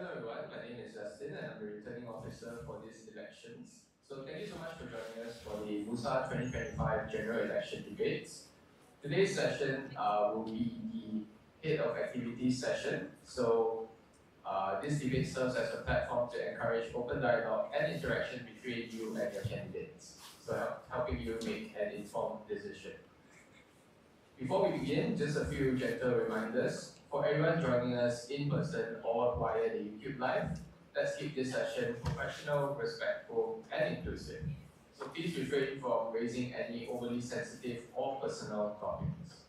Hello everyone, my name is Justin and I'm the returning officer for these elections. So thank you so much for joining us for the MUSA 2025 general election debates. Today's session will be the head of activities session. So this debate serves as a platform to encourage open dialogue and interaction between you and your candidates, so helping you make an informed decision. Before we begin, just a few gentle reminders. For everyone joining us in person or via the YouTube Live, let's keep this session professional, respectful, and inclusive. So please refrain from raising any overly sensitive or personal topics.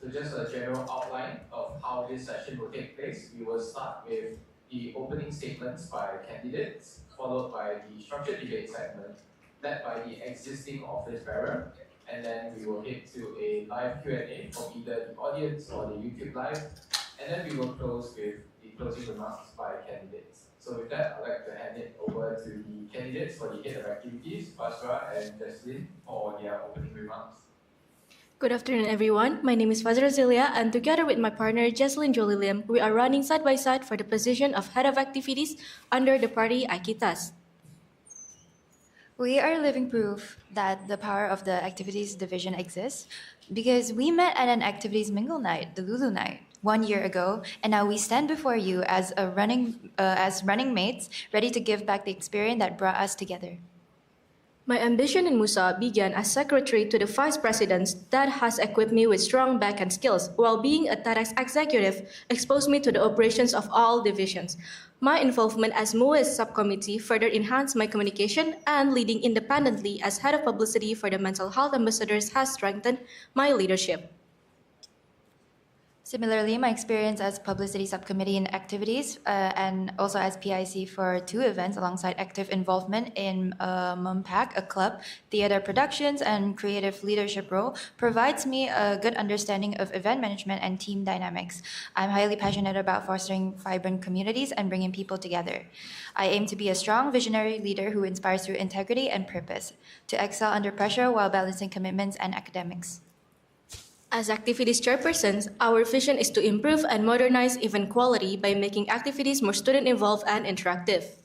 So just a general outline of how this session will take place. We will start with the opening statements by candidates, followed by the structured debate segment, led by the existing office bearer, and then we will head to a live Q&A from either the audience or the YouTube Live, and then we will close with the closing remarks by candidates. So with that, I'd like to hand it over to the candidates for the head of activities, Basra and Jesslyn, for their opening remarks. Good afternoon, everyone. My name is Fazra Zilia, and together with my partner Jesslyn Joliliam, we are running side by side for the position of head of activities under the party Akitas. We are living proof that the power of the activities division exists because we met at an activities mingle night, the Lulu night, 1 year ago, and now we stand before you as running mates, ready to give back the experience that brought us together. My ambition in MUSA began as secretary to the vice presidents that has equipped me with strong back-end skills, while being a TEDx executive exposed me to the operations of all divisions. My involvement as MUIS subcommittee further enhanced my communication, and leading independently as head of publicity for the mental health ambassadors has strengthened my leadership. Similarly, my experience as publicity subcommittee in activities and also as PIC for 2 events alongside active involvement in MUMPAC, a club, theater productions, and creative leadership role provides me a good understanding of event management and team dynamics. I'm highly passionate about fostering vibrant communities and bringing people together. I aim to be a strong visionary leader who inspires through integrity and purpose, to excel under pressure while balancing commitments and academics. As activities chairpersons, our vision is to improve and modernize event quality by making activities more student-involved and interactive.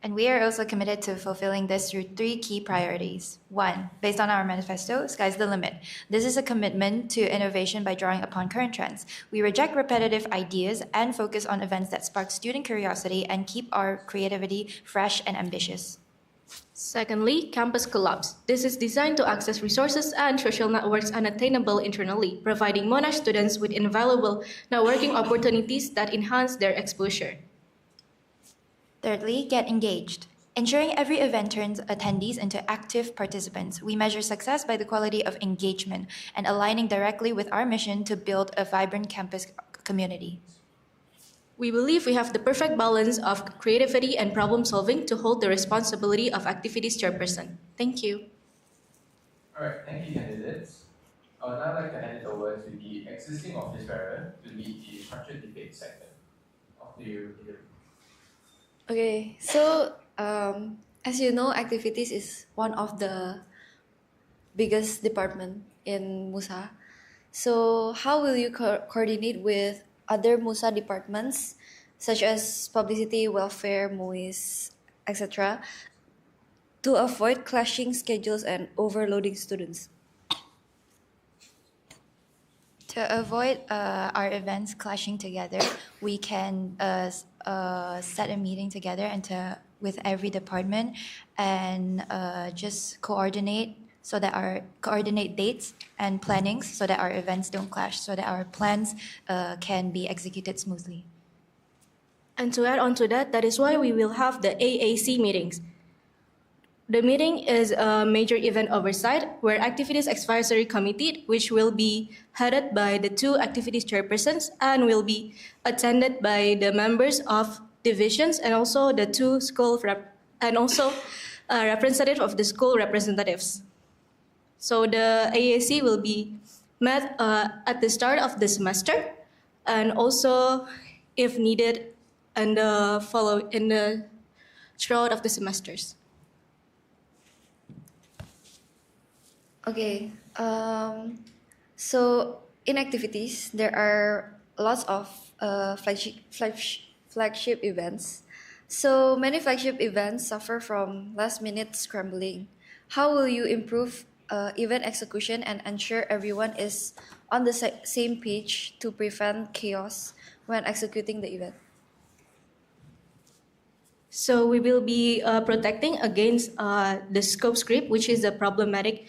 And we are also committed to fulfilling this through 3 key priorities. 1, based on our manifesto, Sky's the Limit. This is a commitment to innovation by drawing upon current trends. We reject repetitive ideas and focus on events that spark student curiosity and keep our creativity fresh and ambitious. Secondly, campus collabs. This is designed to access resources and social networks unattainable internally, providing Monash students with invaluable networking opportunities that enhance their exposure. Thirdly, get engaged. Ensuring every event turns attendees into active participants. We measure success by the quality of engagement and aligning directly with our mission to build a vibrant campus community. We believe we have the perfect balance of creativity and problem solving to hold the responsibility of activities chairperson. Thank you. All right, thank you, candidates. I would now like to hand it over to the existing office bearer to lead the structured debate segment. Off to you, Hillary. Okay, so as you know, activities is one of the biggest department in MUSA. So how will you coordinate with other MUSA departments, such as publicity, welfare, MUIS, etc., to avoid clashing schedules and overloading students? To avoid our events clashing together, we can set a meeting together with every department and just coordinate dates and plannings so that our events don't clash, so that our plans can be executed smoothly. And to add on to that, that is why we will have the AAC meetings. The meeting is a major event oversight where Activities Advisory Committee, which will be headed by the 2 activities chairpersons and will be attended by the members of divisions and also the 2 school and also a representative of the school representatives. So the AAC will be met at the start of the semester and also, if needed, and throughout of the semesters. Okay, so in activities, there are lots of flagship events. So many flagship events suffer from last-minute scrambling. How will you improve event execution and ensure everyone is on the same page to prevent chaos when executing the event? So we will be protecting against the scope script, which is a problematic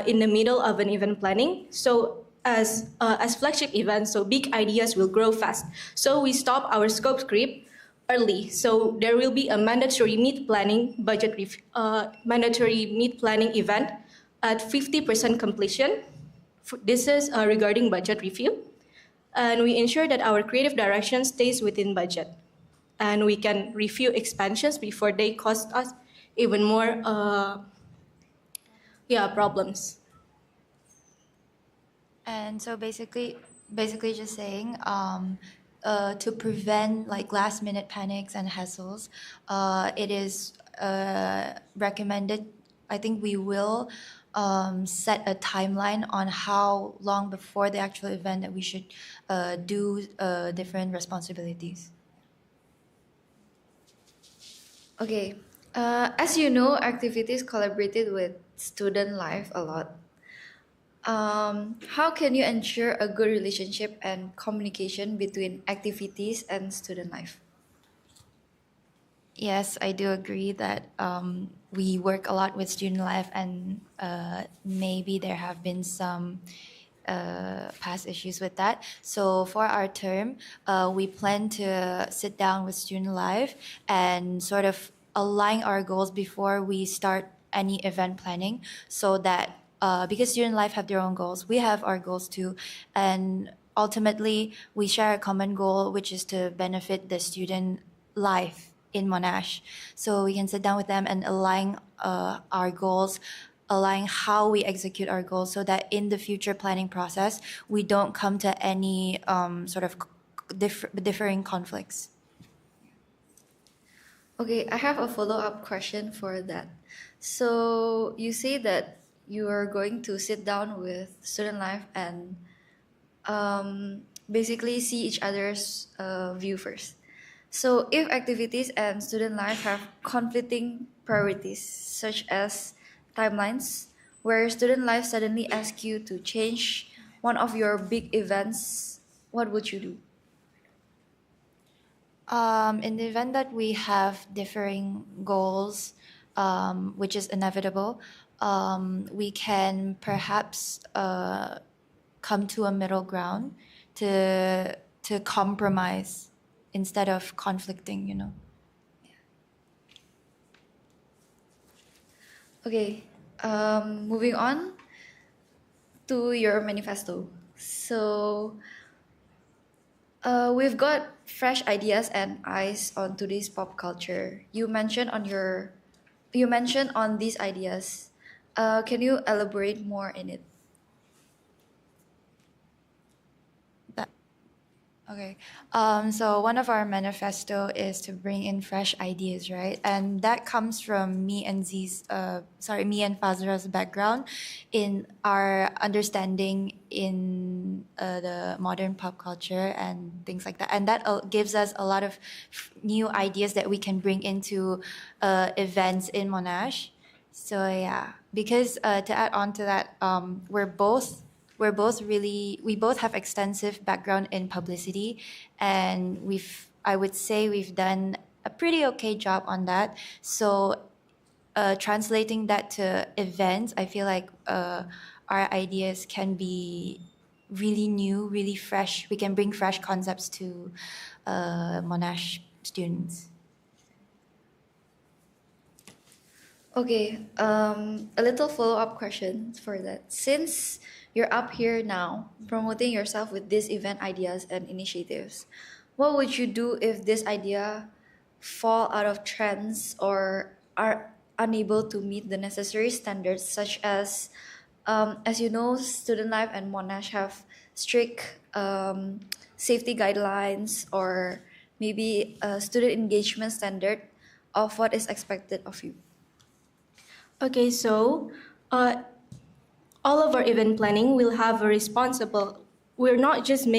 in the middle of an event planning. So as flagship events, so big ideas will grow fast. So we stop our scope script early. So there will be a mandatory mid-planning event at 50% completion. This is regarding budget review. And we ensure that our creative direction stays within budget. And we can review expansions before they cost us even more problems. And so basically just saying to prevent like last minute panics and hassles, it is recommended, I think we will set a timeline on how long before the actual event that we should do different responsibilities. Okay, as you know, activities collaborated with student life a lot. How can you ensure a good relationship and communication between activities and student life? Yes, I do agree that we work a lot with student life, and maybe there have been some past issues with that. So for our term, we plan to sit down with student life and sort of align our goals before we start any event planning, so that because student life have their own goals, we have our goals too, and ultimately we share a common goal, which is to benefit the student life in Monash. So we can sit down with them and align our goals, align how we execute our goals, so that in the future planning process we don't come to any sort of differing conflicts. Okay, I have a follow-up question for that. So you say that you are going to sit down with student life and basically see each other's view first. So if activities and student life have conflicting priorities, such as timelines, where student life suddenly asks you to change one of your big events, what would you do? In the event that we have differing goals, which is inevitable, we can perhaps come to a middle ground to compromise instead of conflicting, you know. Okay, moving on to your manifesto. So we've got fresh ideas and eyes on today's pop culture. You mentioned on these ideas. Can you elaborate more in it? Okay. So one of our manifesto is to bring in fresh ideas, right? And that comes from me and me and Fazra's background in our understanding in the modern pop culture and things like that. And that gives us a lot of new ideas that we can bring into events in Monash. So yeah, because to add on to that, we both have extensive background in publicity, and I would say we've done a pretty okay job on that. So translating that to events, I feel like our ideas can be really new, really fresh. We can bring fresh concepts to Monash students. Okay, a little follow-up question for that. Since you're up here now promoting yourself with these event ideas and initiatives, what would you do if this idea fall out of trends or are unable to meet the necessary standards, such as you know, student life and Monash have strict safety guidelines or maybe a student engagement standard of what is expected of you. Okay, so all of our event planning will have a responsible. We're not just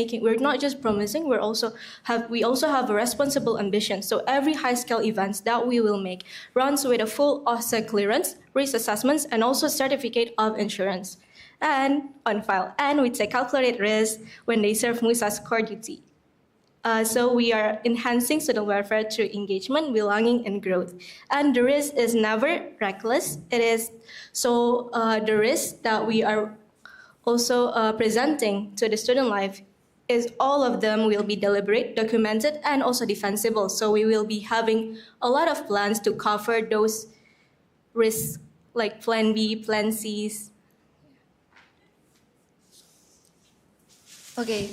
promising. We also have a responsible ambition. So every high-scale events that we will make runs with a full OSA clearance, risk assessments, and also certificate of insurance, and on file. And we take calculated risks when they serve MUSA's core duty. So we are enhancing student welfare through engagement, belonging, and growth. And the risk is never reckless. It is the risk that we are also presenting to the student life is all of them will be deliberate, documented, and also defensible. So we will be having a lot of plans to cover those risks, like Plan B, Plan C's. Okay,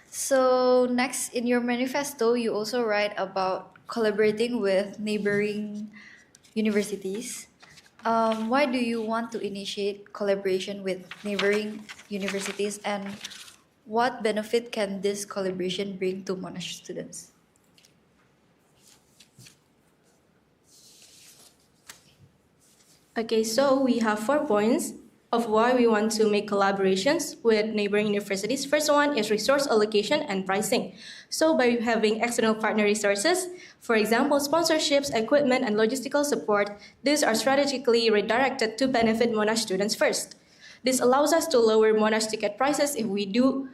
so next in your manifesto, you also write about collaborating with neighboring universities. Why do you want to initiate collaboration with neighboring universities, and what benefit can this collaboration bring to Monash students? Okay, so we have 4 points of why we want to make collaborations with neighboring universities. First one is resource allocation and pricing. So by having external partner resources, for example, sponsorships, equipment, and logistical support, these are strategically redirected to benefit Monash students first. This allows us to lower Monash ticket prices if we do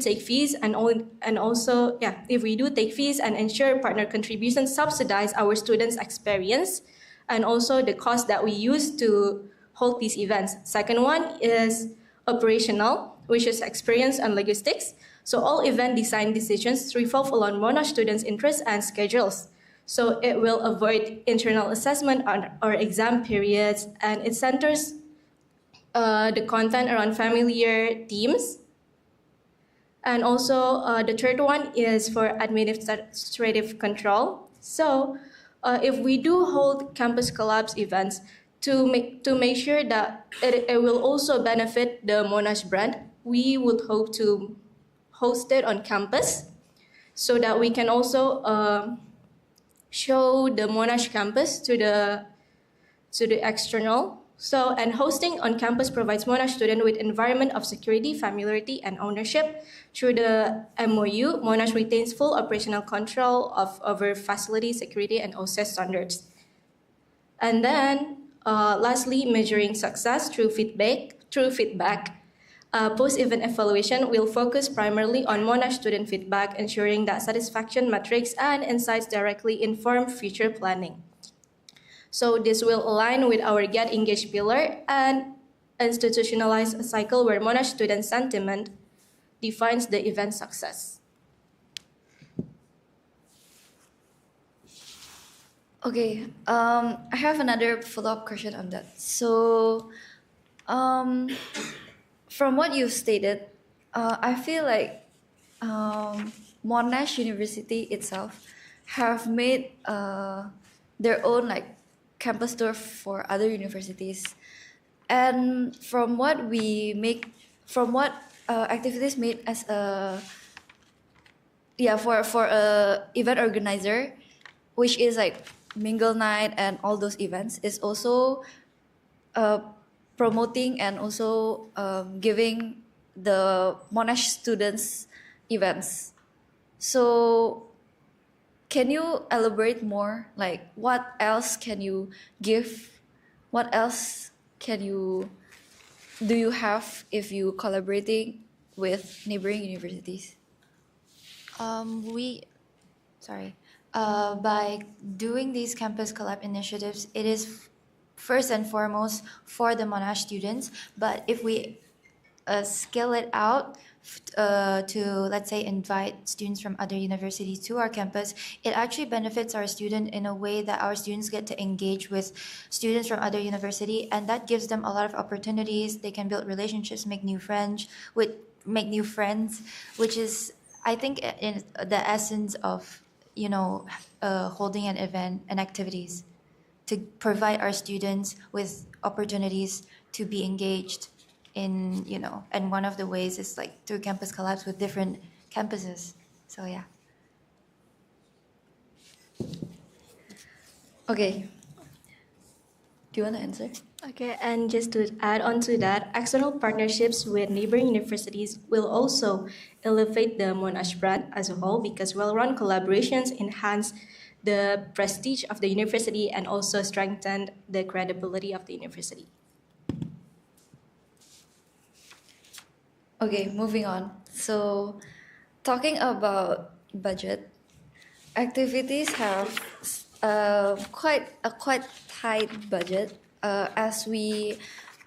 take fees if we do take fees and ensure partner contributions subsidize our students' experience and also the cost that we use to hold these events. Second one is operational, which is experience and logistics. So all event design decisions revolve around Monash students' interests and schedules. So it will avoid internal assessment or exam periods, and it centers the content around familiar themes. And also, the third one is for administrative control. So, if we do hold campus collapse events, to make sure that it will also benefit the Monash brand, we would hope to host it on campus so that we can also show the Monash campus to the external. So, and hosting on campus provides Monash students with environment of security, familiarity, and ownership. Through the MOU, Monash retains full operational control over facility, security, and OSIS standards. And then, lastly, measuring success through feedback. Post-event evaluation will focus primarily on Monash student feedback, ensuring that satisfaction metrics and insights directly inform future planning. So this will align with our Get Engaged pillar and institutionalize a cycle where Monash student sentiment defines the event success. Okay, I have another follow-up question on that. So, from what you stated, I feel like Monash University itself have made their own like campus tour for other universities, and from what activities made as a for a event organizer, which is like mingle night and all those events, is also promoting and also giving the Monash students events. So can you elaborate more? Like, what else can you give? What else do you have if you collaborating with neighboring universities? We, sorry, by doing these campus collab initiatives, it is first and foremost for the Monash students. But if we scale it out to, let's say, invite students from other universities to our campus, it actually benefits our student in a way that our students get to engage with students from other university, and that gives them a lot of opportunities. They can build relationships, make new friends, which is, I think, in the essence of holding an event and activities to provide our students with opportunities to be engaged in, and one of the ways is like through campus collabs with different campuses. So yeah. Okay. Do you want to answer? Okay, and just to add on to that, external partnerships with neighboring universities will also elevate the Monash brand as a whole, because well-run collaborations enhance the prestige of the university and also strengthen the credibility of the university. Okay, moving on. So, talking about budget, activities have quite tight budget as we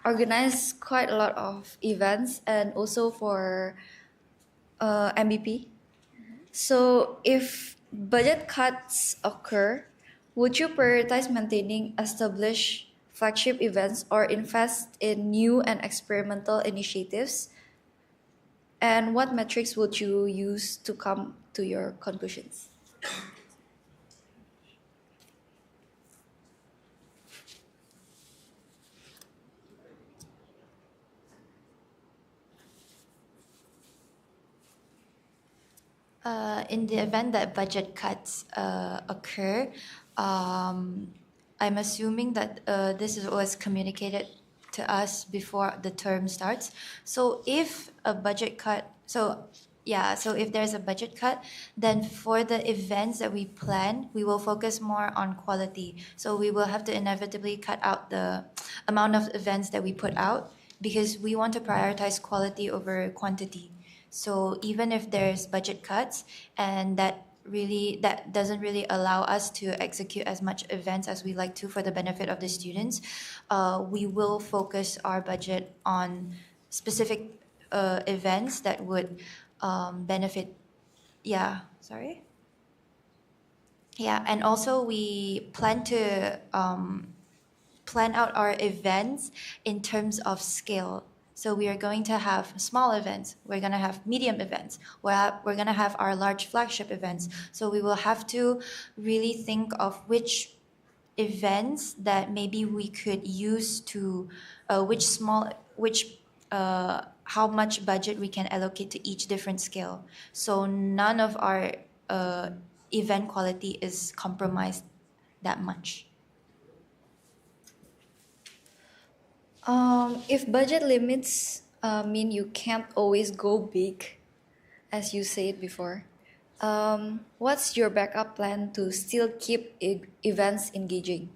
organize quite a lot of events and also for MBP. So, if budget cuts occur, would you prioritize maintaining established flagship events or invest in new and experimental initiatives? And what metrics would you use to come to your conclusions? In the event that budget cuts occur, I'm assuming that was communicated to us before the term starts. So if a budget cut, so if there's a budget cut, then for the events that we plan, we will focus more on quality. So we will have to inevitably cut out the amount of events that we put out because we want to prioritize quality over quantity. So even if there's budget cuts and that doesn't really allow us to execute as much events as we like to for the benefit of the students, we will focus our budget on specific events that would benefit. And also we plan to plan out our events in terms of scale. So we are going to have small events, we're going to have medium events, we're going to have our large flagship events. So we will have to really think of which events that maybe we could use to how much budget we can allocate to each different scale, so none of our event quality is compromised that much. If budget limits mean you can't always go big, as you said before, what's your backup plan to still keep events engaging?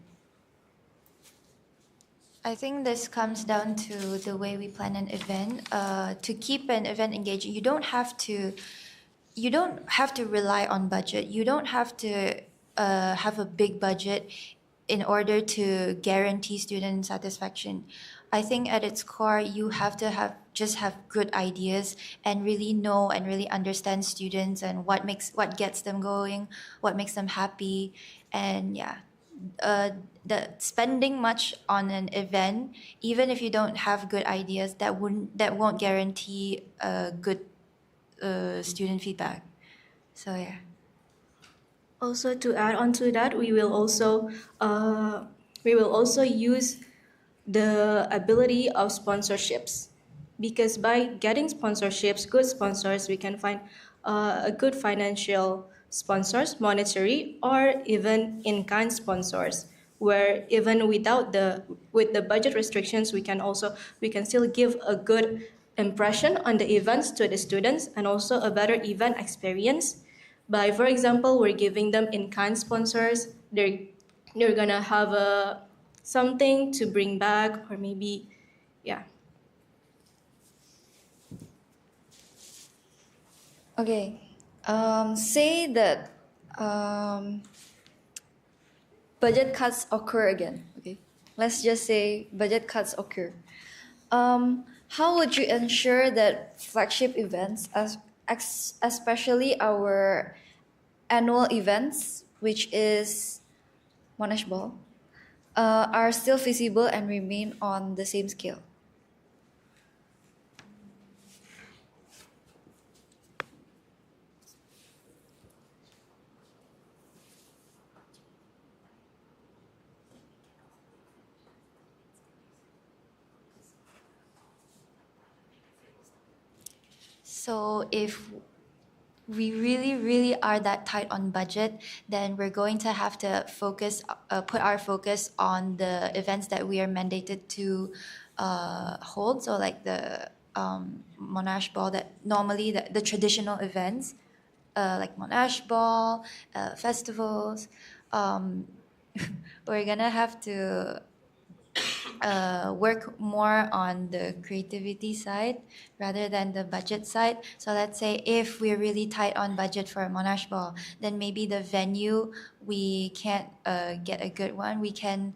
I think this comes down to the way we plan an event. To keep an event engaging, you don't have to rely on budget. You don't have to have a big budget in order to guarantee student satisfaction. I think at its core, you have to have good ideas and really know and really understand students and what gets them going, what makes them happy, and yeah, the spending much on an event, even if you don't have good ideas, that won't guarantee a good student feedback. So yeah. Also, to add on to that, we will also use the ability of sponsorships, because by getting sponsorships, good sponsors, we can find a good financial sponsors, monetary or even in-kind sponsors, where even with the budget restrictions, we can still give a good impression on the events to the students and also a better event experience. By, for example, we're giving them in-kind sponsors, they're gonna have something to bring back, or maybe, yeah. Okay, say that budget cuts occur again. Okay, let's just say budget cuts occur. How would you ensure that flagship events, especially our annual events, which is Monash Ball, are still feasible and remain on the same scale? So if we really, really are that tight on budget, then we're going to have to put our focus on the events that we are mandated to hold. So like the Monash Ball, that normally the traditional events, like Monash Ball, festivals. We're gonna have to work more on the creativity side rather than the budget side. So let's say if we're really tight on budget for a Monash Ball, then maybe the venue, we can't get a good one. We can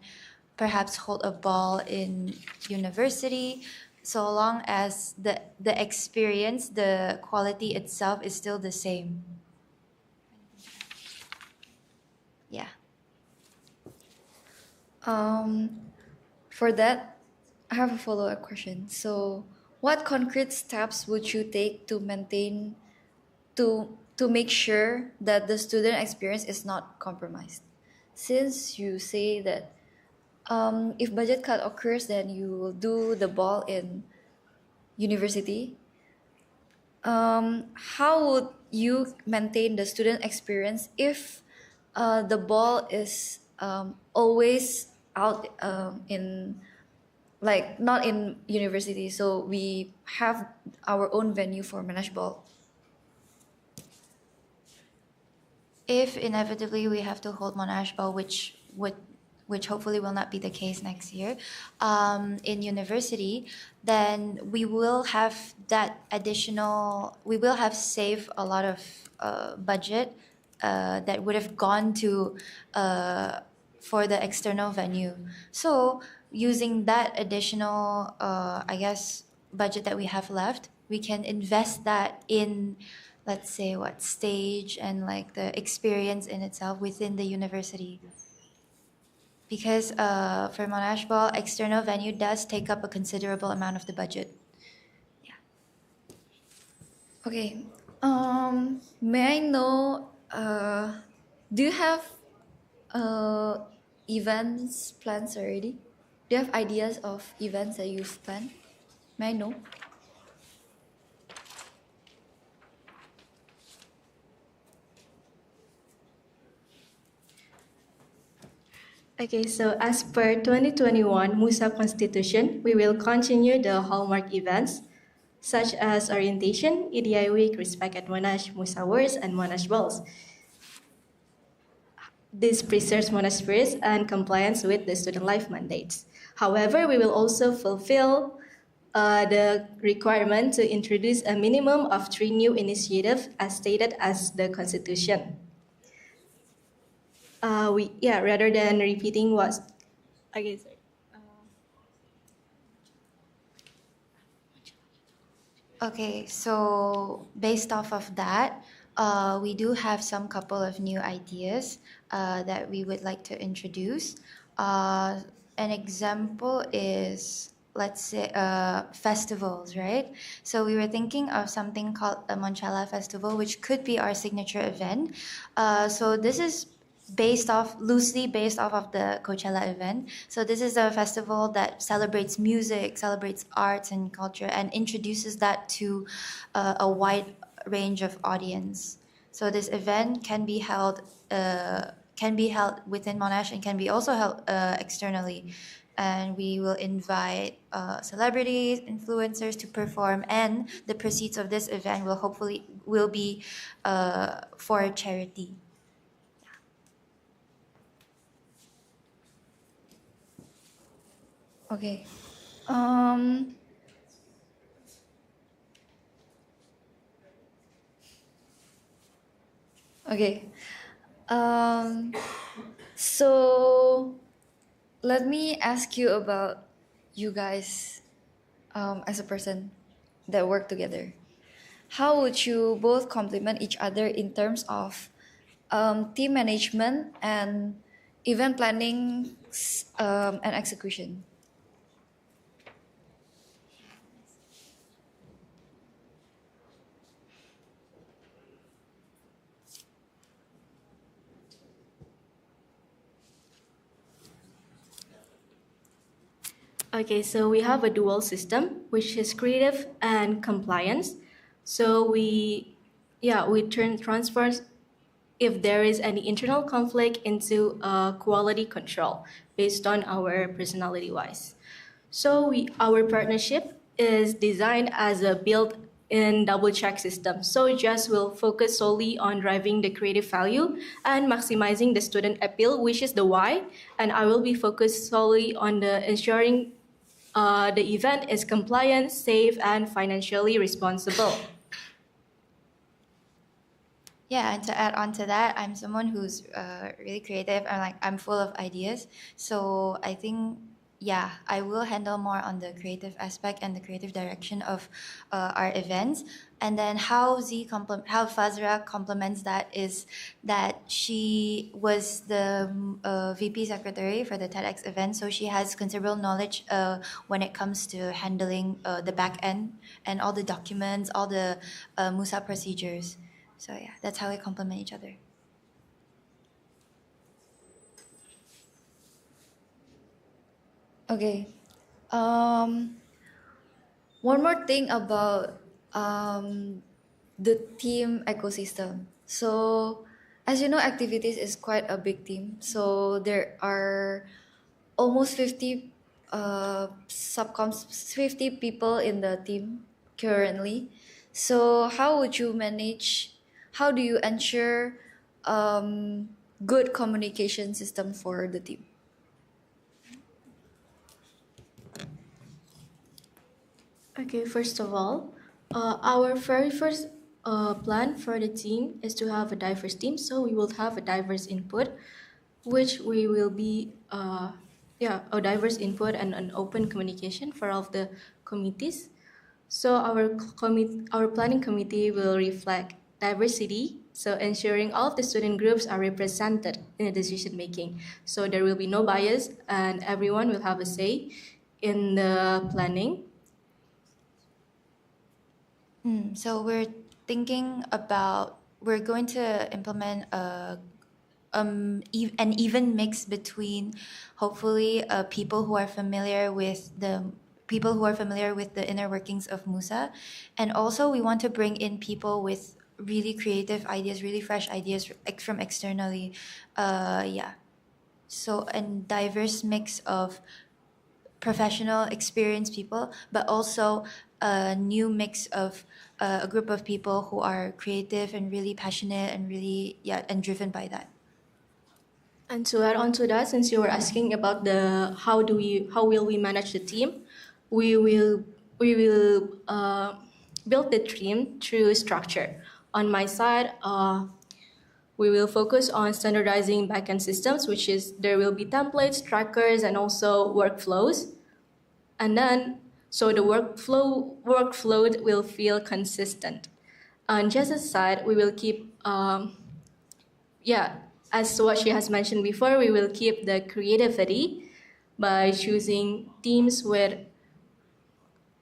perhaps hold a ball in university, so long as the experience, the quality itself is still the same. Yeah. For that, I have a follow-up question. So, what concrete steps would you take to make sure that the student experience is not compromised? Since you say that if budget cut occurs, then you will do the ball in university. How would you maintain the student experience if the ball is always out in, like, not in university, so we have our own venue for Monash Ball? If inevitably we have to hold Monash Ball, which hopefully will not be the case next year, in university, then we will have saved a lot of budget that would have gone to for the external venue. So using that additional, I guess, budget that we have left, we can invest that in, let's say, what stage and like the experience in itself within the university. Because for Monash Ball, external venue does take up a considerable amount of the budget. Okay. May I know, do you have events plans already? Do you have ideas of events that you've planned? May I know? Okay, so as per 2021 MUSA Constitution, we will continue the hallmark events such as orientation, EDI Week, Respect at Monash, MUSA Wars, and Monash Balls. This preserves Monash spirits and compliance with the student life mandates. However, we will also fulfill the requirement to introduce a minimum of 3 new initiatives as stated as the Constitution. Rather than repeating what's okay, sorry. Okay, so based off of that, we do have some couple of new ideas that we would like to introduce. An example is, let's say, festivals, right? So we were thinking of something called a Monchala Festival, which could be our signature event. So this is loosely based off of the Coachella event. So this is a festival that celebrates music, celebrates arts and culture, and introduces that to a wide range of audience. So this event can be held within Monash and can be also held externally. And we will invite celebrities, influencers to perform, and the proceeds of this event will be for charity. Okay. Okay. Um, so let me ask you about you guys as a person that work together. How would you both complement each other in terms of team management and event planning and execution? Okay, so we have a dual system, which is creative and compliance. So we turn transfers if there is any internal conflict into quality control based on our personality wise. So our partnership is designed as a built-in double-check system. So Just will focus solely on driving the creative value and maximizing the student appeal, which is the why, and I will be focused solely on the ensuring the event is compliant, safe, and financially responsible. Yeah, and to add on to that, I'm someone who's really creative. I'm full of ideas. So I think, yeah, I will handle more on the creative aspect and the creative direction of our events. And then how Fazra complements that is that she was the VP secretary for the TEDx event, so she has considerable knowledge when it comes to handling the back end and all the documents, all the MUSA procedures. So yeah, that's how we complement each other. Okay. Um, One more thing about the team ecosystem. So, as you know, activities is quite a big team. So there are almost 50 subcoms, 50 people in the team currently. So how would you manage? How do you ensure good communication system for the team? Okay, first of all, our very first plan for the team is to have a diverse team. So we will have a diverse input, which we will be, a diverse input and an open communication for all of the committees. So our planning committee will reflect diversity, so ensuring all of the student groups are represented in the decision making. So there will be no bias and everyone will have a say in the planning. So we're thinking about we're going to implement an even mix between hopefully people who are familiar with the inner workings of MUSA, and also we want to bring in people with really creative ideas, really fresh ideas from externally. Yeah. So a diverse mix of professional, experienced people, but also a new mix of a group of people who are creative and really passionate and really and driven by that. And to add on to that, since you were asking about the how will we manage the team, we will build the team through structure. On my side, we will focus on standardizing backend systems, which is there will be templates, trackers, and also workflows. And then, so the workflow will feel consistent. On Jess's side, we will keep, as what she has mentioned before, we will keep the creativity by choosing teams where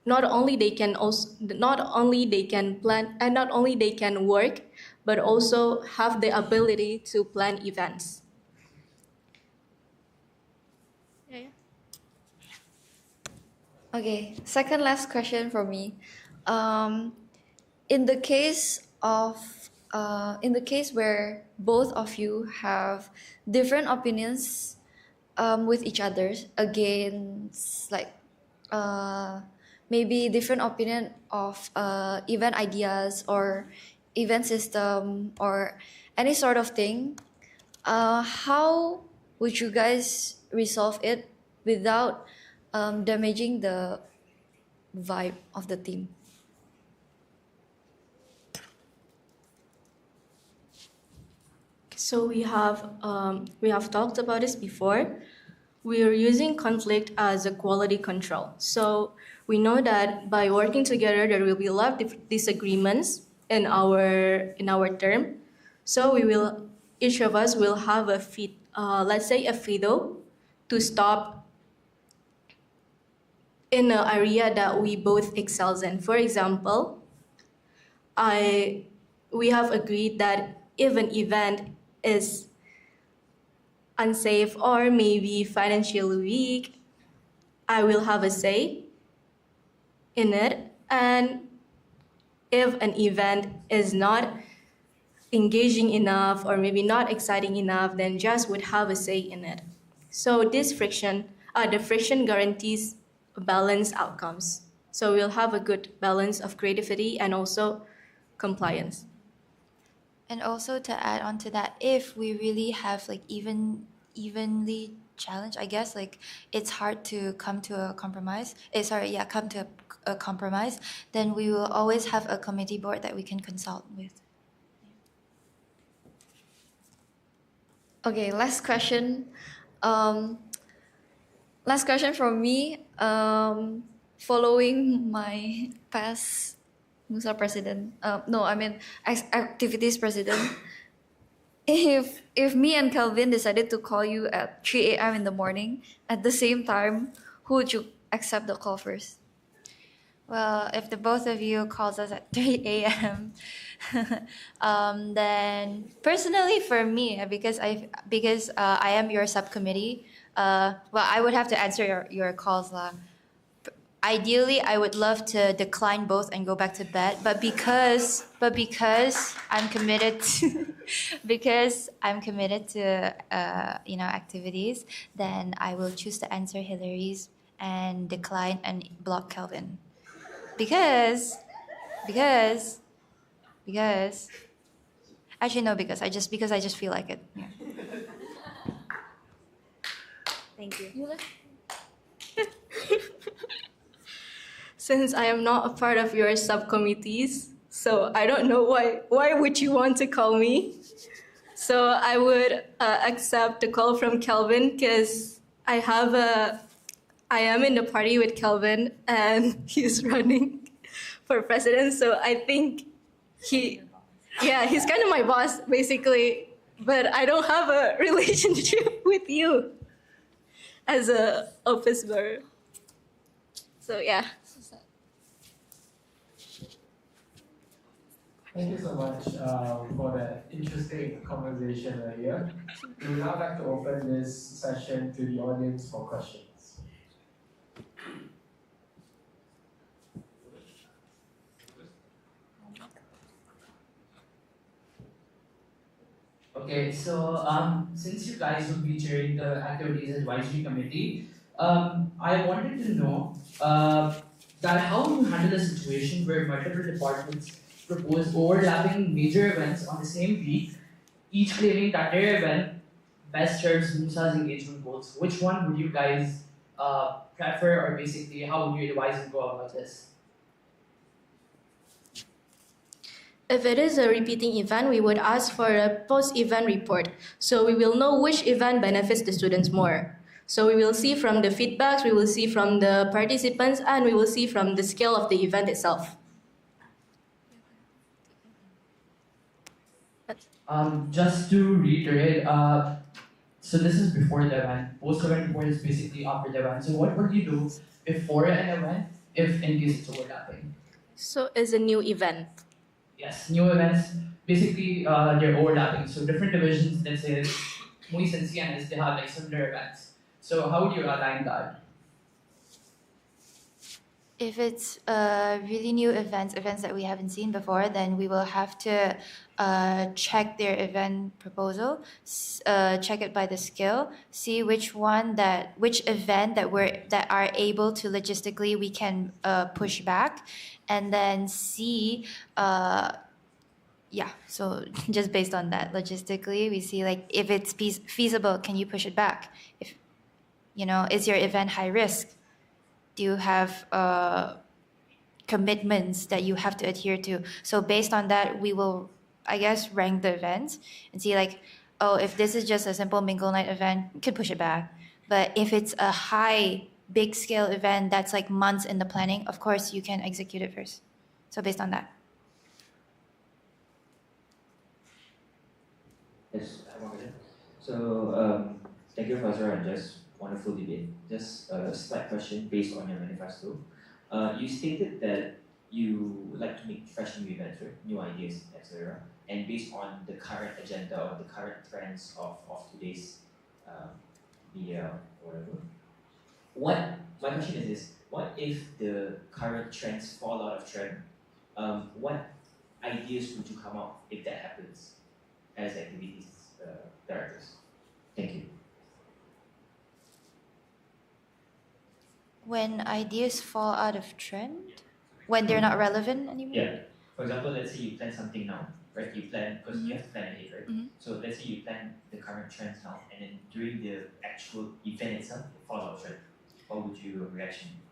not only they can plan and not only they can work, but also have the ability to plan events. Okay, second last question for me. In the case where both of you have different opinions with each other against maybe different opinion of event ideas or event system or any sort of thing, how would you guys resolve it without damaging the vibe of the team? So we have talked about this before. We are using conflict as a quality control. So we know that by working together, there will be a lot of disagreements in our term. So each of us will have a FIDO to stop in an area that we both excels in. For example, we have agreed that if an event is unsafe or maybe financially weak, I will have a say in it. And if an event is not engaging enough or maybe not exciting enough, then Jess would have a say in it. So the friction guarantees balanced outcomes. So we'll have a good balance of creativity and also compliance. And also to add on to that, if we really have evenly challenged, I guess it's hard to come to a compromise. Come to a compromise. Then we will always have a committee board that we can consult with. Okay, last question. Last question from me. Following my past MUSA president, activities president. If me and Kelvin decided to call you at 3 a.m. in the morning at the same time, who would you accept the call first? Well, if the both of you calls us at 3 a.m., then personally for me, because I am your subcommittee, I would have to answer your calls lah. Ideally, I would love to decline both and go back to bed. But because I'm committed to activities, then I will choose to answer Hillary's and decline and block Kelvin. Because actually no, because I just feel like it. Yeah. Thank you. Since I am not a part of your subcommittees, so I don't know why would you want to call me? So I would accept the call from Kelvin because I am in the party with Kelvin and he's running for president. So I think he's kind of my boss basically, but I don't have a relationship with you as a office bearer. So yeah. Thank you so much for that interesting conversation earlier. We would now like to open this session to the audience for questions. Okay, so since you guys will be chairing the Activities Advisory Committee, I wanted to know that how you handle a situation where multiple departments propose overlapping major events on the same week, each claiming that their event best serves MUSA's engagement goals. Which one would you guys prefer, or basically how would you advise and go about this? If it is a repeating event, we would ask for a post-event report, so we will know which event benefits the students more. So we will see from the feedbacks, we will see from the participants, and we will see from the scale of the event itself. Just to reiterate, so this is before the event. Post-event report is basically after the event. So what would you do before an event if in case it's overlapping? So it's a new event. Yes, new events, basically they're overlapping. So different divisions, let's say MUIS and CNS, they have like similar events. So how would you align that? If it's really new events that we haven't seen before, then we will have to check their event proposal, check it by the skill, see which event that are able to logistically we can push back, and then see. Yeah, so just based on that, logistically, we see like if it's feasible, can you push it back? If is your event high risk? Do you have commitments that you have to adhere to? So based on that, we will, I guess, rank the events and see like, oh, if this is just a simple mingle night event, you could push it back. But if it's a big scale event that's like months in the planning, of course you can execute it first. So based on that. Yes, I have one question. So, thank you, Professor, and just wonderful debate. Just a slight question based on your manifesto. You stated that you like to make fresh new events, right? New ideas, etc. And based on the current agenda or the current trends of today's media or whatever. My question is this: what if the current trends fall out of trend? What ideas would you come up if that happens as activities directors? Thank you. When ideas fall out of trend, when they're not relevant anymore. Yeah. For example, let's say you plan something now, right? You plan because you have to plan ahead, right? Mhm. So let's say you plan the current trends now, and then during the actual event itself, it falls out of trend. What would your reaction be?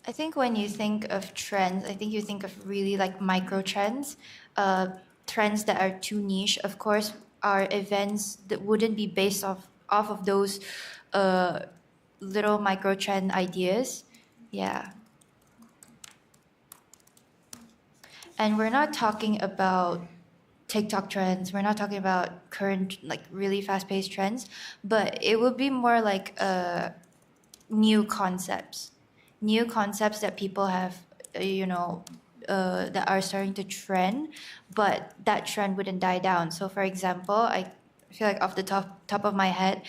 I think when you think of trends, I think you think of really like micro trends, trends that are too niche. Of course, are events that wouldn't be based off of those little micro trend ideas. Yeah. And we're not talking about TikTok trends. We're not talking about current like really fast-paced trends, but it would be more like new concepts that people have, that are starting to trend, but that trend wouldn't die down. So, for example, I feel like off the top of my head,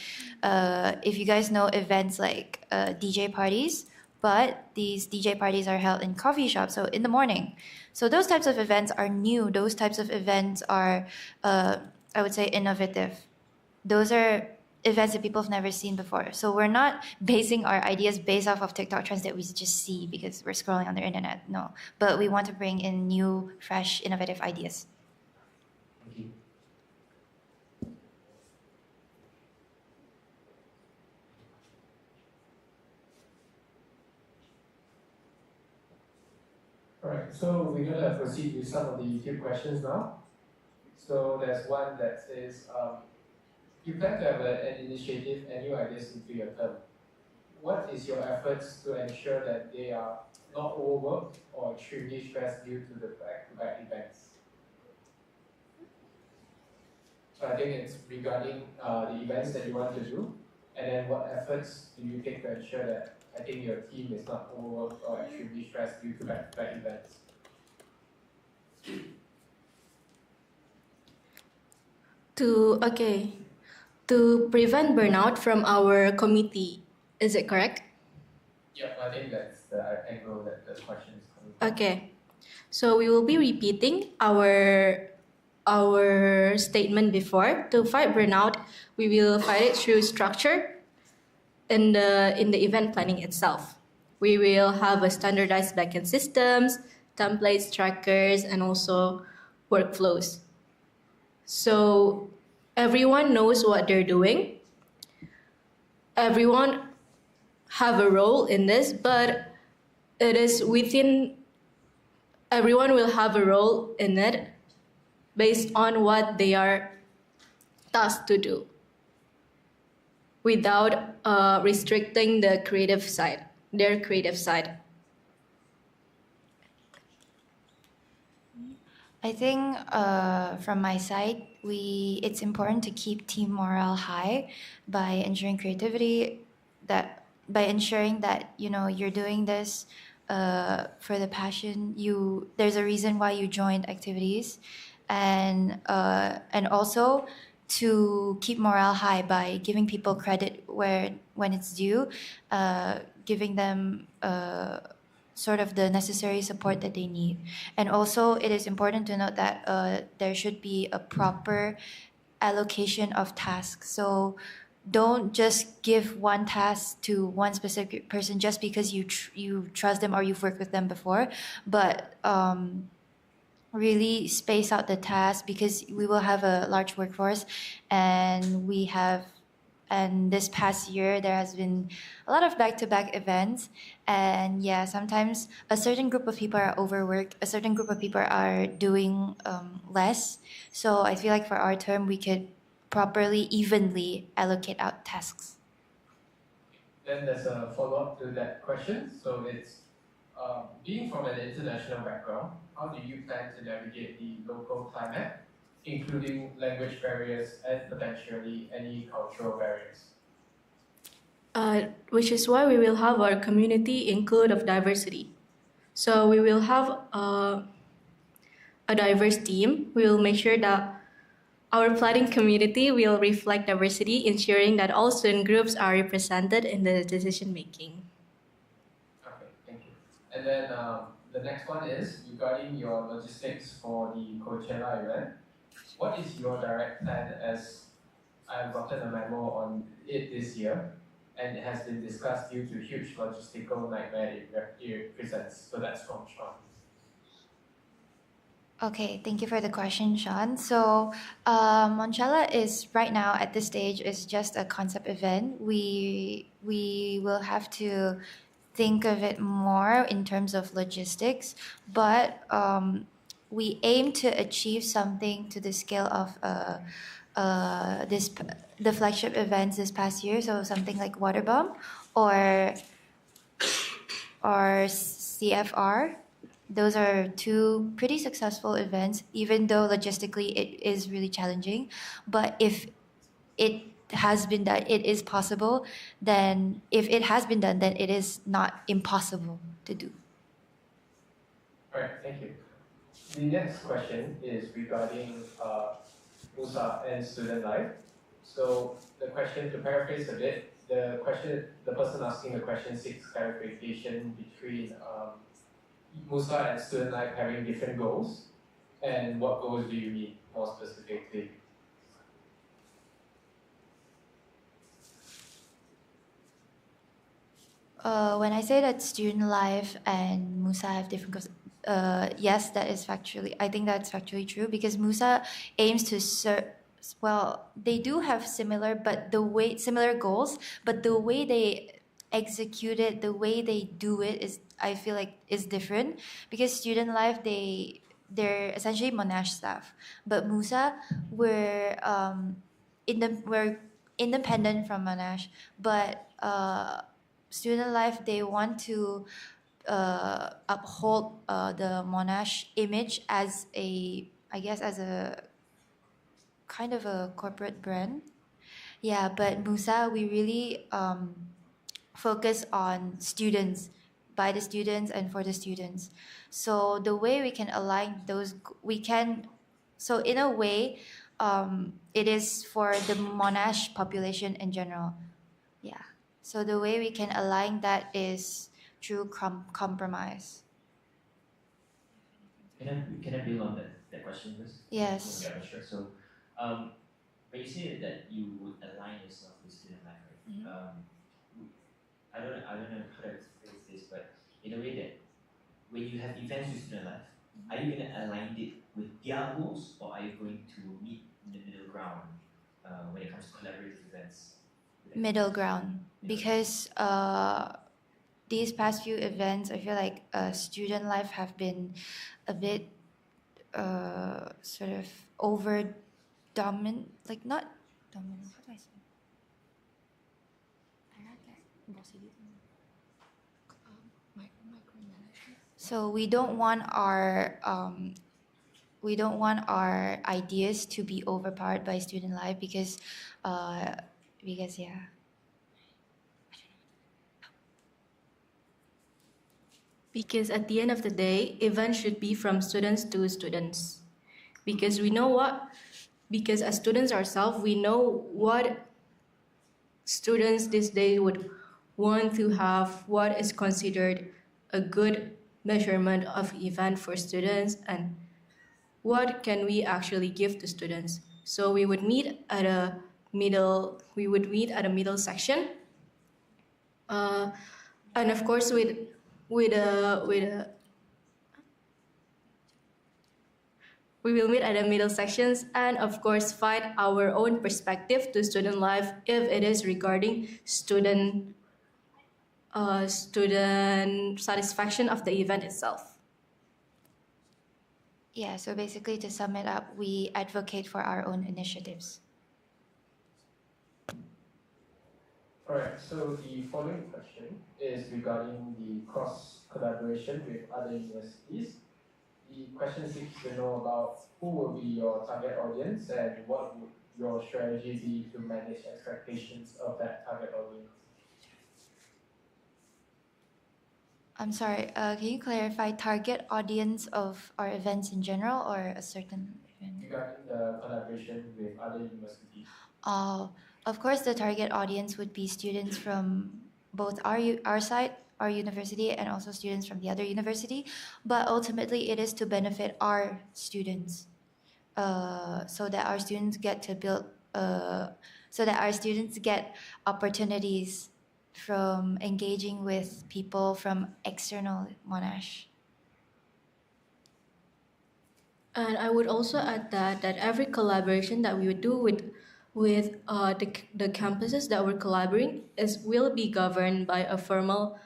if you guys know events like DJ parties, but these DJ parties are held in coffee shops, so in the morning. So those types of events are new. Those types of events are, I would say, innovative. Those are events that people have never seen before. So we're not basing our ideas based off of TikTok trends that we just see because we're scrolling on the internet. No, but we want to bring in new, fresh, innovative ideas. Thank you. Alright, so we're going to proceed with some of the YouTube questions now. So there's one that says, you plan to have an initiative and new ideas into your term. What is your efforts to ensure that they are not overworked or extremely stressed due to the back-to-back events? So I think it's regarding the events that you want to do. And then what efforts do you take to ensure that I think your team is not overworked or extremely stressed due to back-to-back events? To prevent burnout from our committee, is it correct? Yeah, I think that's the angle that the question is coming from. Okay. So we will be repeating our statement before. To fight burnout, we will fight it through structure in the event planning itself. We will have a standardized backend systems, templates, trackers, and also workflows. So everyone knows what they're doing. Everyone have a role in this, but it is within everyone will have a role in it based on what they are tasked to do without restricting their creative side. I think from my side, it's important to keep team morale high by ensuring creativity, that by ensuring that you're doing this for the passion. There's a reason why you joined activities, and also to keep morale high by giving people credit when it's due, giving them sort of the necessary support that they need. And also, it is important to note that there should be a proper allocation of tasks. So don't just give one task to one specific person just because you trust them or you've worked with them before, but really space out the tasks, because we will have a large workforce, and this past year there has been a lot of back-to-back events, and yeah, sometimes a certain group of people are overworked, a certain group of people are doing less. So I feel like for our term we could properly evenly allocate out tasks. Then there's a follow-up to that question. So it's being from an international background, how do you plan to navigate the local climate, including language barriers and potentially any cultural barriers? Which is why we will have our community include of diversity. So we will have a diverse team. We will make sure that our planning community will reflect diversity, ensuring that all student groups are represented in the decision making. Okay, thank you. And then the next one is regarding your logistics for the Coachella event. What is your direct plan, as I've gotten a memo on it this year, and it has been discussed due to huge logistical nightmare it presents? So that's from Sean. Okay, thank you for the question, Sean. So, Monchella is right now at this stage is just a concept event. We will have to think of it more in terms of logistics, but we aim to achieve something to the scale of the flagship events this past year. So something like Waterbomb or CFR. Those are two pretty successful events, even though logistically it is really challenging. But if it has been done, it is possible. Then, if it has been done, then it is not impossible to do. All right, thank you. The next question is regarding MUSA and student life. So the question, to paraphrase a bit, the person asking the question seeks clarification between MUSA and student life having different goals, and what goals do you mean more specifically? When I say that student life and MUSA have different goals, yes, that is factually. I think that's factually true, because MUSA aims to well, they do have similar goals, but the way they execute it, the way they do it is, I feel like, is different. Because student life, they're essentially Monash staff, but MUSA, we're independent from Monash, but student life, they want to uphold the Monash image as a, I guess, as a kind of a corporate brand. Yeah, but MUSA, we really focus on students, by the students and for the students. So the way we can align those, we can, so in a way, it is for the Monash population in general. Yeah. So the way we can align that is through compromise. Can I build on that question first? Yes. Yeah, sure. So, um, when you say that you would align yourself with student life, right? Mhm. I don't know how to phrase this, but in a way that when you have events with student life, are you going to align it with their goals, or are you going to meet in the middle ground when it comes to collaborative events? Middle ground. Because these past few events, I feel like student life have been a bit sort of over dominant, like not dominant. How do I say? So we don't want our ideas to be overpowered by student life because yeah. Because at the end of the day, events should be from students to students. Because we know what, because as students ourselves, we know what students this day would want to have, what is considered a good measurement of event for students, and what can we actually give to students. So we would meet at a middle section, and of course with a we will meet at the middle sections and of course find our own perspective to student life if it is regarding student satisfaction of the event itself. Yeah, so basically to sum it up, we advocate for our own initiatives. Alright, so the following question is regarding the cross collaboration with other universities. The question seeks to know about who will be your target audience and what would your strategy be to manage expectations of that target audience. I'm sorry, can you clarify target audience of our events in general or a certain event? Regarding the collaboration with other universities. Of course, the target audience would be students from both our side, our university, and also students from the other university. But ultimately, it is to benefit our students, so that our students get to build, so that our students get opportunities from engaging with people from external Monash. And I would also add that every collaboration that we would do with the campuses that we're collaborating will be governed by a formal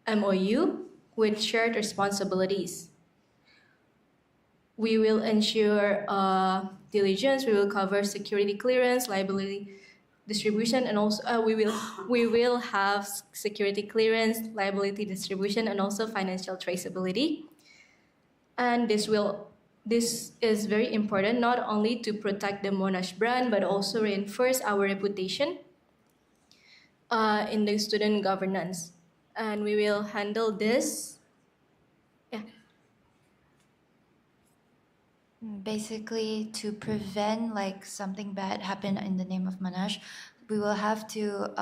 MOU with shared responsibilities. We will ensure diligence. We will cover security clearance, liability distribution, and also we will have security clearance, liability distribution, and also financial traceability. And this is very important not only to protect the Monash brand but also reinforce our reputation in the student governance. And we will handle this. Yeah. Basically, to prevent like something bad happen in the name of Monash, we will have to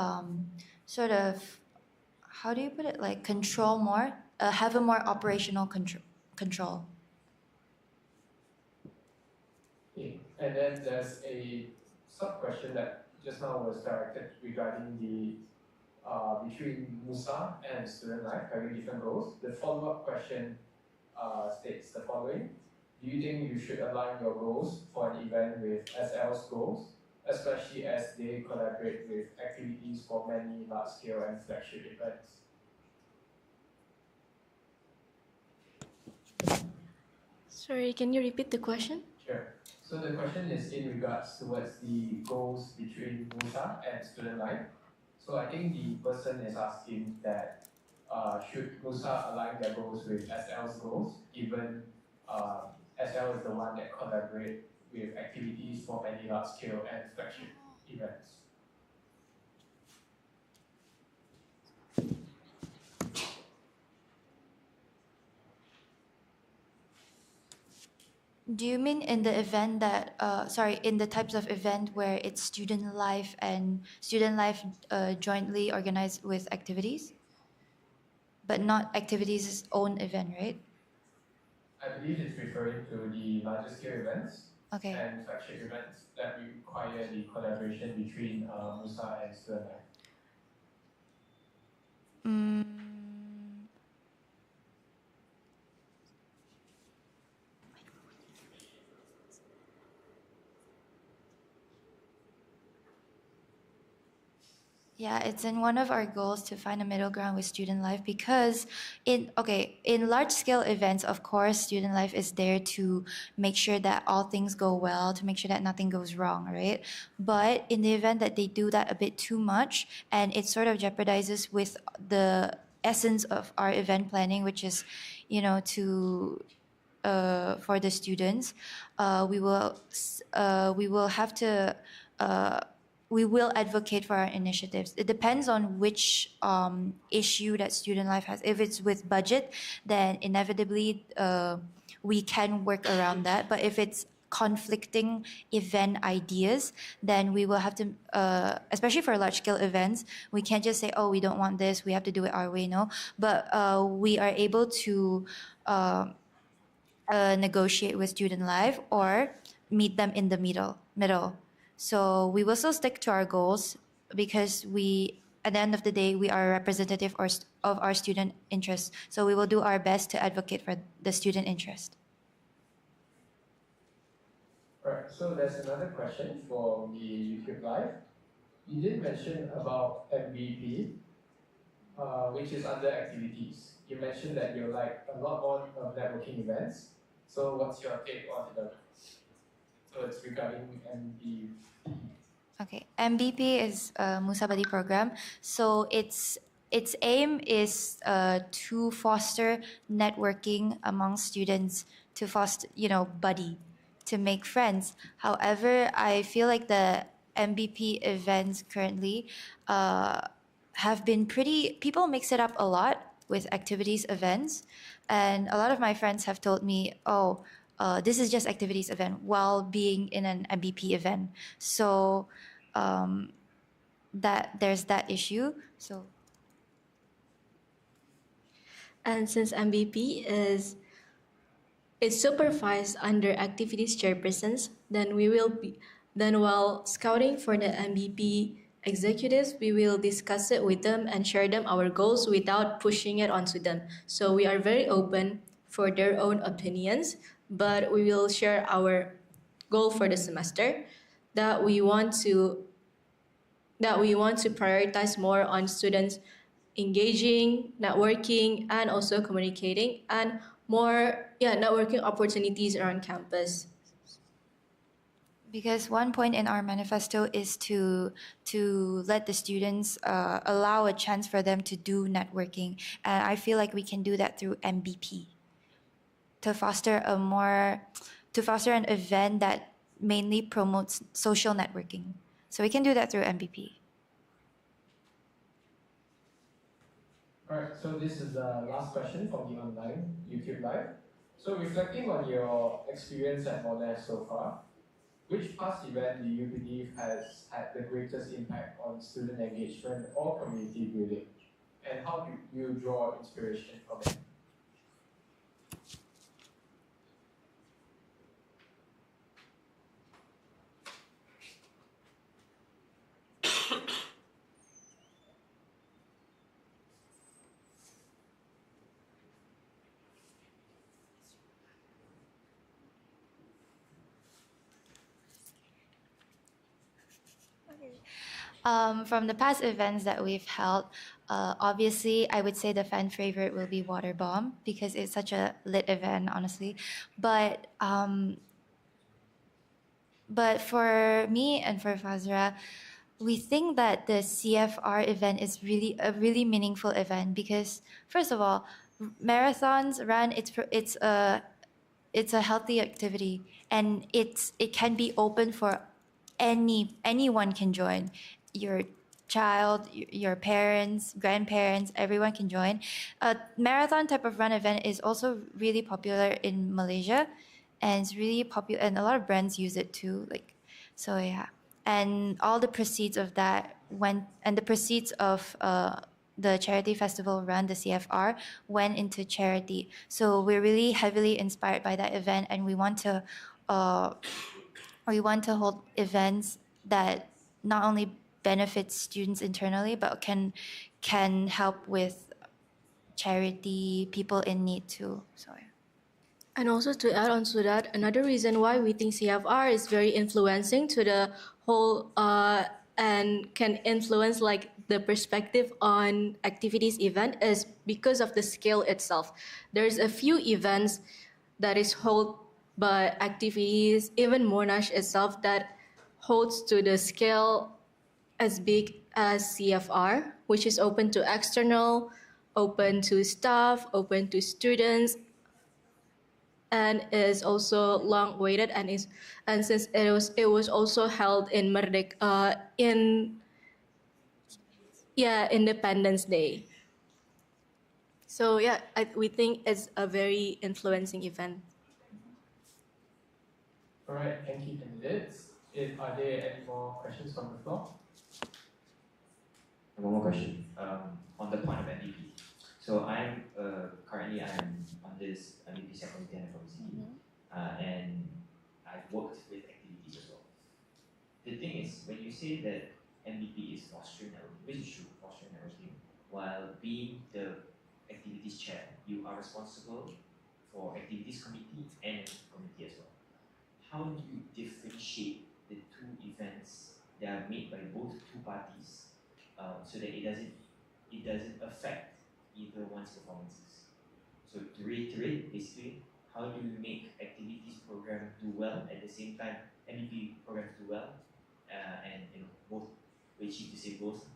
sort of, how do you put it, like control more, have a more operational control. Okay. And then there's a sub question that just now was directed regarding the between MUSA and student life having different goals. The follow-up question states the following. Do you think you should align your goals for an event with SL's goals, especially as they collaborate with activities for many large-scale and flagship events? Sorry, can you repeat the question? Sure. So the question is in regards towards the goals between MUSA and student life. So I think the person is asking that should MUSA align their goals with SL's goals, given SL is the one that collaborate with activities for many large-scale and flagship events. Do you mean in the event that, sorry, in the types of event where it's student life jointly organized with activities, but not activities' own event, right? I believe it's referring to the larger scale events Okay. and flagship events that require the collaboration between MUSA and student life. Mm, yeah, it's in one of our goals to find a middle ground with student life because in large scale events, of course, student life is there to make sure that all things go well, to make sure that nothing goes wrong, right? But in the event that they do that a bit too much and it sort of jeopardizes with the essence of our event planning, which is, to for the students, we will have to uh, we will advocate for our initiatives. It depends on which issue that student life has. If it's with budget, then inevitably we can work around that. But if it's conflicting event ideas, then we will have to, especially for large scale events, we can't just say, oh, we don't want this, we have to do it our way, no. But we are able to negotiate with student life or meet them in the middle. So we will still stick to our goals because at the end of the day, we are representative of our student interests. So we will do our best to advocate for the student interest. Right, so there's another question from the YouTube Live. You did mention about MVP, which is under activities. You mentioned that you like a lot more of networking events. So what's your take on it? So it's regarding MVP. Okay, MBP is a MUSA Buddy program. So its aim is to foster networking among students, to foster, buddy, to make friends. However, I feel like the MBP events currently have been people mix it up a lot with activities events. And a lot of my friends have told me, oh, this is just activities event while being in an MBP event. So that there's that issue. So And since MVP is supervised under activities chairpersons, then while scouting for the MVP executives, we will discuss it with them and share them our goals without pushing it onto them. So we are very open for their own opinions, but we will share our goal for the semester that we want to prioritize more on students engaging, networking, and also communicating, and more networking opportunities around campus. because one point in our manifesto is to let the students allow a chance for them to do networking, and I feel like we can do that through MBP to foster an event that mainly promotes social networking. So we can do that through MBP. Alright, so this is the last question from the online YouTube Live. So reflecting on your experience at Monash so far, which past event do you believe has had the greatest impact on student engagement or community building? And how do you draw inspiration from it? From the past events that we've held, obviously, I would say the fan favorite will be Water Bomb because it's such a lit event, honestly. But for me and for Fazra, we think that the CFR event is really a really meaningful event because, first of all, marathons run. It's a healthy activity and it can be open for anyone can join, your child, your parents, grandparents, everyone can join. A marathon type of run event is also really popular in Malaysia, and it's really popular, and a lot of brands use it too. Like, so yeah, and all the proceeds of that went, and the proceeds of the charity festival run, the CFR, went into charity. So we're really heavily inspired by that event, and uh, we want to hold events that not only benefit students internally, but can help with charity, people in need too. So yeah. And also to add on to that, another reason why we think CFR is very influencing to the whole and can influence like the perspective on activities event is because of the scale itself. There's a few events that is held by activities, even Monash itself, that holds to the scale as big as CFR, which is open to external, open to staff, open to students, and is also long awaited, and since it was also held in in Independence Day. So yeah, we think it's a very influencing event. All right, thank you, candidates. Are there any more questions from the floor? One more question on the point of MVP. So currently I'm on this MVP subcommittee and committee, and I've worked with activities as well. The thing is, when you say that MVP is fostering networking, which is true, fostering networking, while being the activities chair, you are responsible for activities committee and committee as well. How do you differentiate the two events that are made by both two parties so that it doesn't affect either one's performances? So to reiterate, basically, how do you make activities program do well at the same time MVP programs do well, and both we achieve the same goals?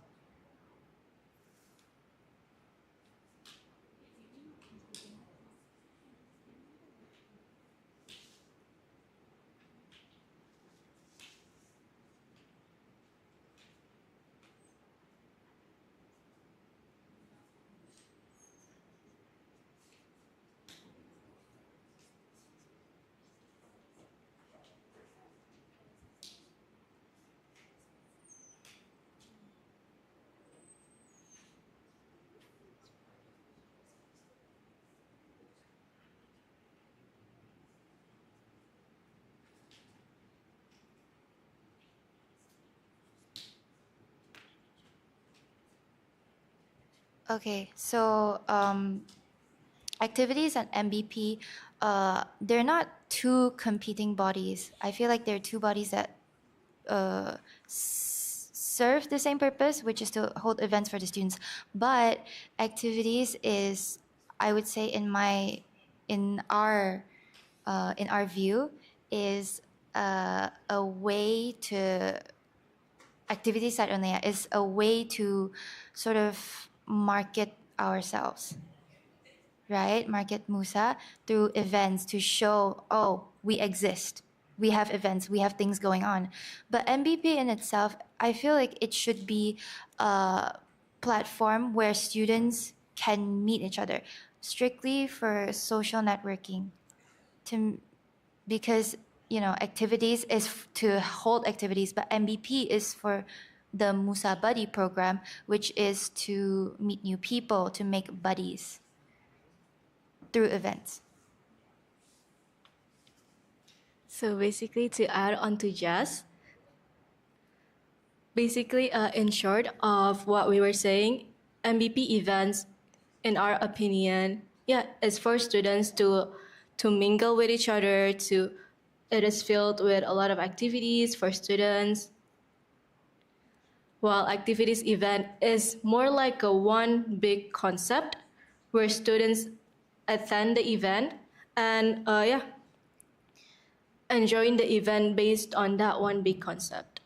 Okay, so activities and MVP, they're not two competing bodies. I feel like they're two bodies that serve the same purpose, which is to hold events for the students. But activities is, I would say, in our view, is a way to activities side only is a way to sort of market ourselves, right? Market MUSA through events to show, oh, we exist. We have events, we have things going on. But MVP in itself, I feel like it should be a platform where students can meet each other, strictly for social networking. Because activities is to hold activities, but MVP is for the MUSA Buddy program, which is to meet new people, to make buddies through events. So basically, to add on to Jazz, basically, in short of what we were saying, MVP events, in our opinion, is for students to mingle with each other. It is filled with a lot of activities for students. While activities event is more like a one big concept where students attend the event and enjoying the event based on that one big concept.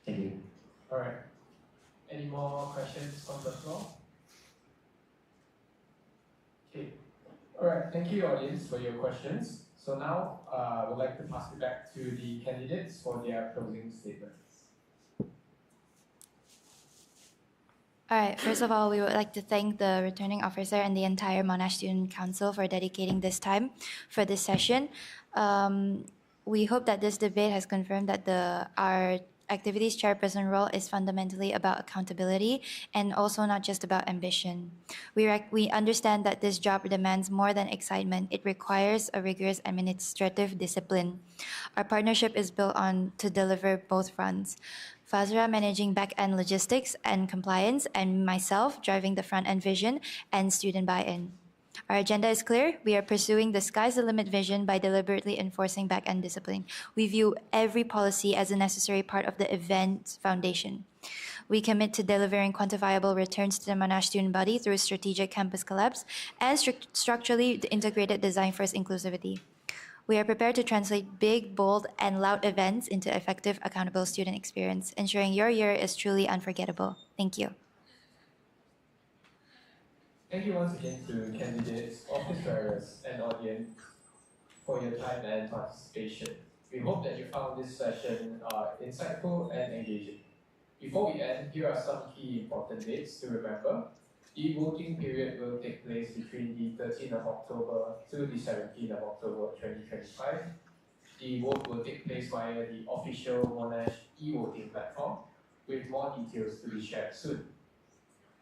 Thank you. All right. Any more questions from the floor? Okay. All right. Thank you, audience, for your questions. So now I would like to pass it back to the candidates for their closing statements. All right, first of all, we would like to thank the returning officer and the entire Monash Student Council for dedicating this time for this session. We hope that this debate has confirmed that our activities chairperson role is fundamentally about accountability and also not just about ambition. We understand that this job demands more than excitement. It requires a rigorous administrative discipline. Our partnership is built on to deliver both fronts. Fazra managing back-end logistics and compliance, and myself driving the front-end vision and student buy-in. Our agenda is clear. We are pursuing the sky's the limit vision by deliberately enforcing back-end discipline. We view every policy as a necessary part of the event foundation. We commit to delivering quantifiable returns to the Monash student body through strategic campus collabs and structurally integrated design first inclusivity. We are prepared to translate big, bold, and loud events into effective, accountable student experience, ensuring your year is truly unforgettable. Thank you. Thank you once again to candidates, office bearers, and audience for your time and participation. We hope that you found this session insightful and engaging. Before we end, here are some key important dates to remember. The voting period will take place between the 13th of October to the 17th of October 2025. The vote will take place via the official Monash e-voting platform, with more details to be shared soon.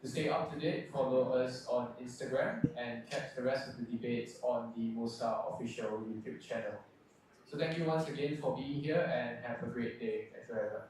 To stay up to date, follow us on Instagram and catch the rest of the debates on the MUSA official YouTube channel. So thank you once again for being here and have a great day. Thank you, everyone.